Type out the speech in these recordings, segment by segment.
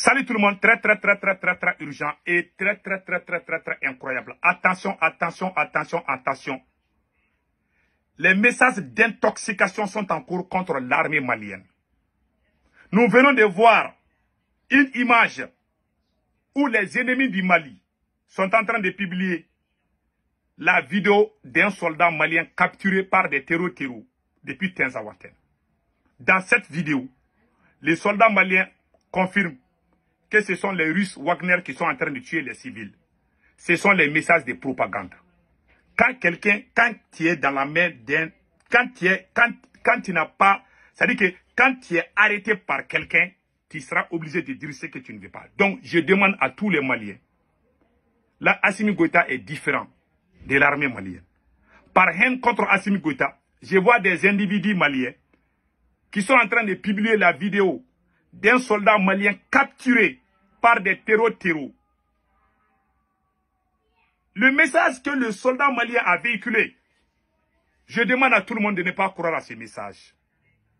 Salut tout le monde, très urgent et très incroyable. Attention, attention, attention, attention. Les messages d'intoxication sont en cours contre l'armée malienne. Nous venons de voir une image où les ennemis du Mali sont en train de publier la vidéo d'un soldat malien capturé par des terroristes depuis Tinzaouaten. Dans cette vidéo, les soldats maliens confirment que ce sont les Russes Wagner qui sont en train de tuer les civils. Ce sont les messages de propagande. Quand tu es dans la main d'un... Quand tu n'as pas... C'est-à-dire que quand tu es arrêté par quelqu'un, tu seras obligé de dire ce que tu ne veux pas. Donc, je demande à tous les Maliens. Là, Assimi Goïta est différent de l'armée malienne. Par haine contre Assimi Goïta, je vois des individus maliens qui sont en train de publier la vidéo d'un soldat malien capturé par des terroristes. Le message que le soldat malien a véhiculé, je demande à tout le monde de ne pas croire à ce message.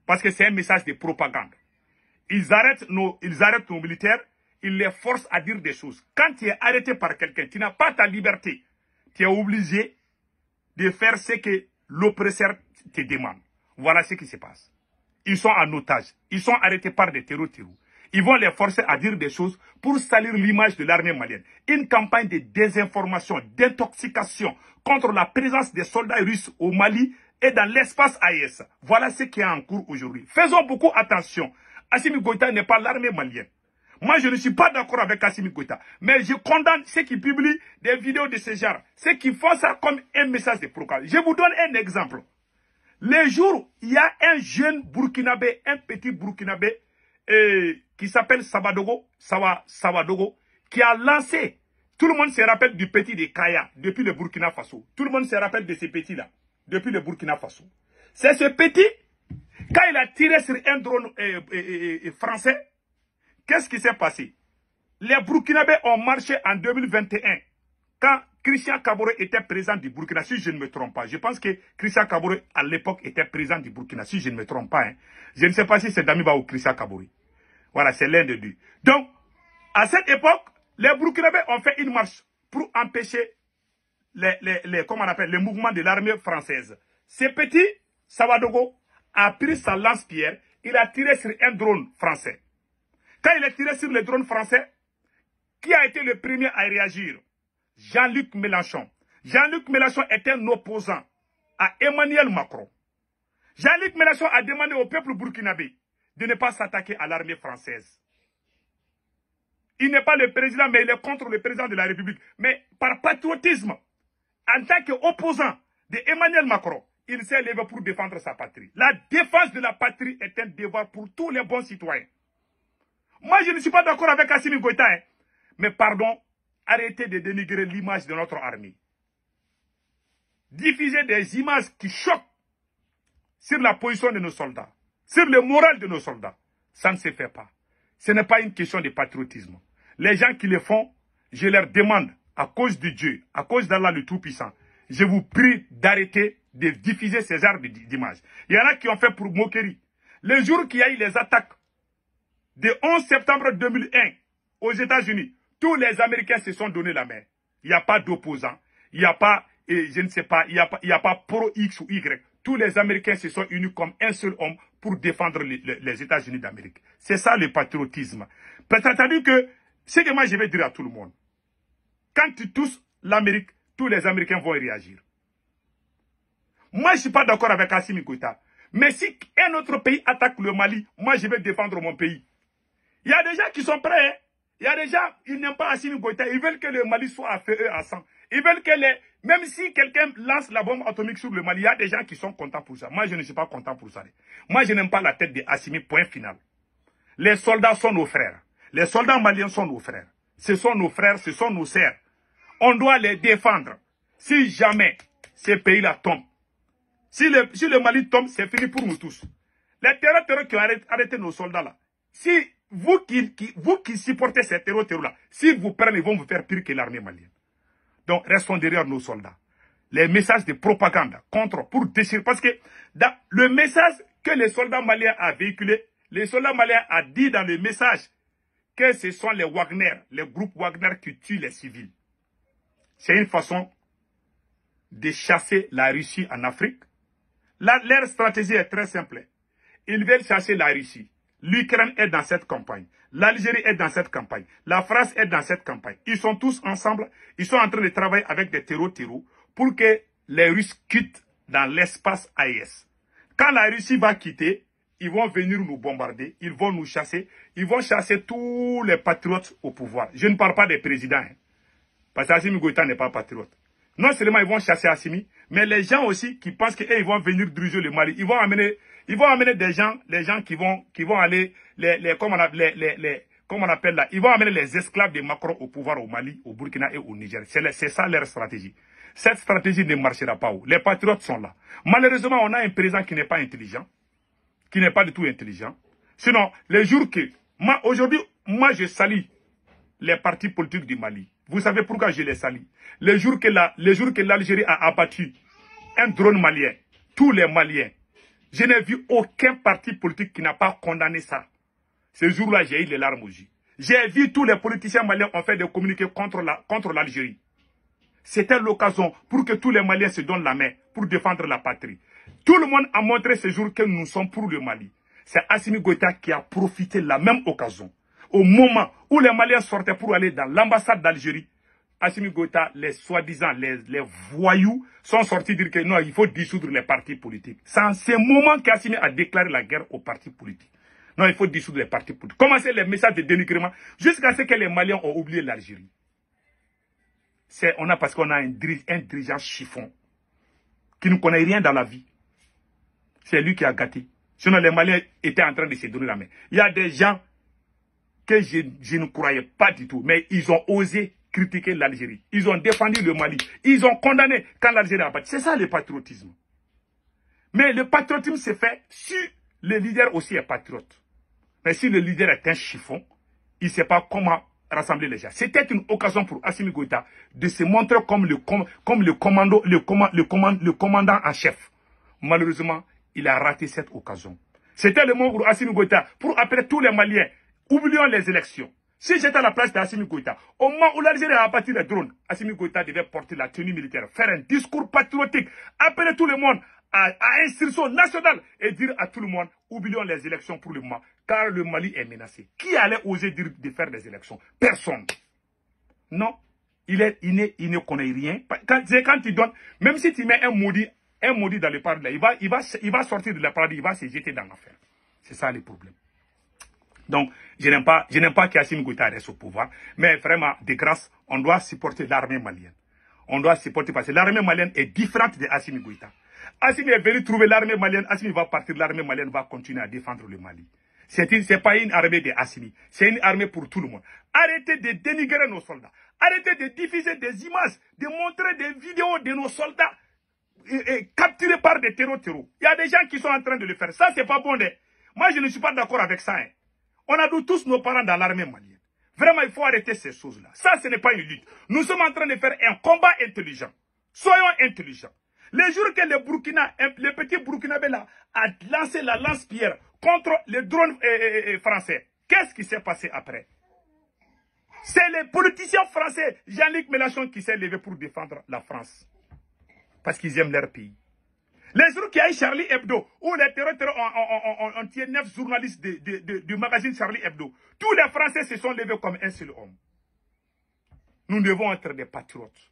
Parce que c'est un message de propagande. Ils arrêtent nos militaires, ils les forcent à dire des choses. Quand tu es arrêté par quelqu'un, tu n'as pas ta liberté. Tu es obligé de faire ce que l'oppresseur te demande. Voilà ce qui se passe. Ils sont en otage. Ils sont arrêtés par des terroristes. Ils vont les forcer à dire des choses pour salir l'image de l'armée malienne. Une campagne de désinformation, d'intoxication contre la présence des soldats russes au Mali et dans l'espace AES. Voilà ce qui est en cours aujourd'hui. Faisons beaucoup attention. Assimi Goïta n'est pas l'armée malienne. Moi, je ne suis pas d'accord avec Assimi Goïta. Mais je condamne ceux qui publient des vidéos de ce genre. Ceux qui font ça comme un message de propagande. Je vous donne un exemple. Les jours, il y a un jeune Burkinabé, un petit Burkinabé, qui s'appelle Sawadogo, qui a lancé, tout le monde se rappelle du petit de Kaya, depuis le Burkina Faso. Tout le monde se rappelle de ce petit-là, depuis le Burkina Faso. C'est ce petit, quand il a tiré sur un drone français, qu'est-ce qui s'est passé? Les Burkinabés ont marché en 2021, quand Christian Kaboré était président du Burkina, si je ne me trompe pas. Je pense que Christian Kaboré, à l'époque, était président du Burkina, si je ne me trompe pas. Hein. Je ne sais pas si c'est Damiba ou Christian Kaboré. Voilà, c'est l'un de deux. Donc, à cette époque, les Burkinabés ont fait une marche pour empêcher comment on appelle, les mouvements de l'armée française. Ce petit Sawadogo a pris sa lance-pierre, il a tiré sur un drone français. Quand il a tiré sur le drone français, qui a été le premier à réagir? Jean-Luc Mélenchon. Jean-Luc Mélenchon est un opposant à Emmanuel Macron. Jean-Luc Mélenchon a demandé au peuple burkinabé de ne pas s'attaquer à l'armée française. Il n'est pas le président, mais il est contre le président de la République. Mais par patriotisme, en tant qu'opposant d'Emmanuel Macron, il s'est levé pour défendre sa patrie. La défense de la patrie est un devoir pour tous les bons citoyens. Moi, je ne suis pas d'accord avec Assimi Goïta, hein, mais pardon, arrêtez de dénigrer l'image de notre armée. Diffuser des images qui choquent sur la position de nos soldats, sur le moral de nos soldats, ça ne se fait pas. Ce n'est pas une question de patriotisme. Les gens qui le font, je leur demande, à cause de Dieu, à cause d'Allah le Tout-Puissant, je vous prie d'arrêter de diffuser ces genres d'images. Il y en a qui ont fait pour moquerie. Le jour qu'il y a eu les attaques de 11 septembre 2001 aux États-Unis, tous les Américains se sont donné la main. Il n'y a pas d'opposants. Il n'y a pas, je ne sais pas, il n'y a pas pro X ou Y. Tous les Américains se sont unis comme un seul homme pour défendre les États-Unis d'Amérique. C'est ça le patriotisme. C'est-à-dire que, ce que moi je vais dire à tout le monde, quand tu touches l'Amérique, tous les Américains vont réagir. Moi je ne suis pas d'accord avec Assimi Goïta. Mais si un autre pays attaque le Mali, moi je vais défendre mon pays. Il y a des gens qui sont prêts, hein. Il y a des gens, ils n'aiment pas Assimi Goïta. Ils veulent que le Mali soit à feu et à sang. Ils veulent que même si quelqu'un lance la bombe atomique sur le Mali, il y a des gens qui sont contents pour ça. Moi, je ne suis pas content pour ça. Moi, je n'aime pas la tête de Assimi, point final. Les soldats sont nos frères. Les soldats maliens sont nos frères. Ce sont nos frères, ce sont nos sœurs. On doit les défendre. Si jamais ces pays-là tombent, si le Mali tombe, c'est fini pour nous tous. Les terroristes qui ont arrêté nos soldats-là, si vous qui supportez ces terroristes-là, s'ils vous prennent, ils vont vous faire pire que l'armée malienne. Donc, restons derrière nos soldats. Les messages de propagande pour déchirer. Parce que dans le message que les soldats maliens ont véhiculé, les soldats maliens ont dit dans le message que ce sont les Wagner, les groupes Wagner qui tuent les civils. C'est une façon de chasser la Russie en Afrique. Leur stratégie est très simple. Ils veulent chasser la Russie. L'Ukraine est dans cette campagne. L'Algérie est dans cette campagne. La France est dans cette campagne. Ils sont tous ensemble. Ils sont en train de travailler avec des terreaux pour que les Russes quittent dans l'espace AES. Quand la Russie va quitter, ils vont venir nous bombarder. Ils vont nous chasser. Ils vont chasser tous les patriotes au pouvoir. Je ne parle pas des présidents. Hein, parce qu'Assimi Goïta n'est pas patriote. Non seulement ils vont chasser Assimi, mais les gens aussi qui pensent qu'ils vont venir diriger le Mali, ils vont amener des gens, les gens qui vont aller, comment on appelle là, ils vont amener les esclaves de Macron au pouvoir au Mali, au Burkina et au Niger. C'est ça leur stratégie. Cette stratégie ne marchera pas. Les patriotes sont là. Malheureusement, on a un président qui n'est pas intelligent, qui n'est pas du tout intelligent. Sinon, les jours que, aujourd'hui, je salue les partis politiques du Mali. Vous savez pourquoi je les salue? Les jours que l'Algérie a abattu un drone malien, tous les Maliens, je n'ai vu aucun parti politique qui n'a pas condamné ça. Ce jour-là, j'ai eu les larmes aux yeux. J'ai vu tous les politiciens maliens ont fait des communiqués contre l'Algérie. C'était l'occasion pour que tous les Maliens se donnent la main pour défendre la patrie. Tout le monde a montré ce jour que nous sommes pour le Mali. C'est Assimi Goïta qui a profité de la même occasion. Au moment où les Maliens sortaient pour aller dans l'ambassade d'Algérie, Assimi Goïta, les soi-disant, les voyous, sont sortis dire que non, il faut dissoudre les partis politiques. C'est en ce moment qu'Assimi a déclaré la guerre aux partis politiques. Non, il faut dissoudre les partis politiques. Commencer les messages de dénigrement jusqu'à ce que les Maliens ont oublié l'Algérie. Parce qu'on a un dirigeant chiffon qui ne connaît rien dans la vie. C'est lui qui a gâté. Sinon, les Maliens étaient en train de se donner la main. Il y a des gens que je ne croyais pas du tout, mais ils ont osé critiquer l'Algérie. Ils ont défendu le Mali. Ils ont condamné quand l'Algérie a battu. C'est ça le patriotisme. Mais le patriotisme se fait si le leader aussi est patriote. Mais si le leader est un chiffon, il ne sait pas comment rassembler les gens. C'était une occasion pour Assimi Goïta de se montrer comme le commandant en chef. Malheureusement, il a raté cette occasion. C'était le moment pour Assimi Goïta pour appeler tous les Maliens. Oublions les élections. Si j'étais à la place d'Assimi Goïta, au moment où l'Algérie a abattu les drones, Assimi Goïta devait porter la tenue militaire, faire un discours patriotique, appeler tout le monde à instruction nationale et dire à tout le monde, oublions les élections pour le moment, car le Mali est menacé. Qui allait oser dire de faire des élections? Personne. Non, il ne connaît rien. Quand il donne, même si tu mets un maudit dans le paradis, il va sortir de la paradis, il va se jeter dans l'enfer. C'est ça le problème. Donc, je n'aime pas qu'Assimi Goïta reste au pouvoir, mais vraiment, de grâce, on doit supporter l'armée malienne. On doit supporter parce que l'armée malienne est différente de Assimi Goïta. Assimi est venu trouver l'armée malienne, Assimi va partir, l'armée malienne va continuer à défendre le Mali. C'est pas une armée de Assimi, c'est une armée pour tout le monde. Arrêtez de dénigrer nos soldats. Arrêtez de diffuser des images, de montrer des vidéos de nos soldats capturés par des terreaux. Il y a des gens qui sont en train de le faire. Ça, c'est pas bon. Moi, je ne suis pas d'accord avec ça. Hein. On a tous nos parents dans l'armée malienne. Vraiment, il faut arrêter ces choses-là. Ça, ce n'est pas une lutte. Nous sommes en train de faire un combat intelligent. Soyons intelligents. Le jour que le petit Burkinabé là, a lancé la lance-pierre contre les drones français, qu'est-ce qui s'est passé après? C'est les politiciens français, Jean-Luc Mélenchon, qui s'est levé pour défendre la France. Parce qu'ils aiment leur pays. Les jours qu'il y a eu Charlie Hebdo, où les terroristes ont tué 9 journalistes du magazine Charlie Hebdo, tous les Français se sont levés comme un seul homme. Nous devons être des patriotes.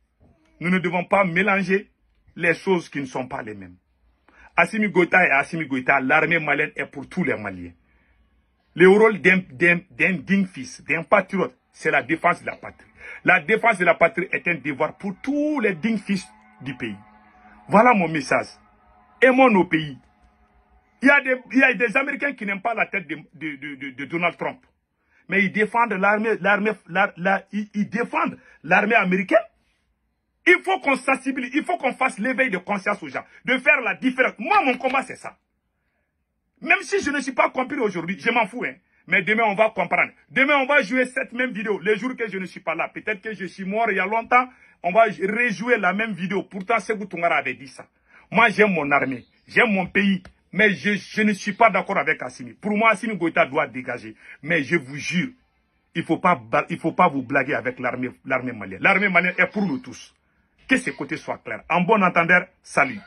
Nous ne devons pas mélanger les choses qui ne sont pas les mêmes. Assimi Goïta, l'armée malienne est pour tous les Maliens. Le rôle d'un digne fils, d'un patriote, c'est la défense de la patrie. La défense de la patrie est un devoir pour tous les dignes fils du pays. Voilà mon message. Aimons nos pays. Il y a des Américains qui n'aiment pas la tête de Donald Trump. Mais ils défendent ils défendent l'armée américaine. Il faut qu'on sensibilise, il faut qu'on fasse l'éveil de conscience aux gens, de faire la différence. Moi, mon combat, c'est ça. Même si je ne suis pas compris aujourd'hui, je m'en fous. Hein. Mais demain, on va comprendre. Demain, on va jouer cette même vidéo. Les jours que je ne suis pas là, peut-être que je suis mort il y a longtemps, on va rejouer la même vidéo. Pourtant, Sékou Toungara avait dit ça. Moi, j'aime mon armée, j'aime mon pays, mais je ne suis pas d'accord avec Assimi. Pour moi, Assimi Goïta doit dégager. Mais je vous jure, il faut pas vous blaguer avec l'armée malienne. L'armée malienne est pour nous tous. Que ces côtés soient clairs. En bon entendeur, salut.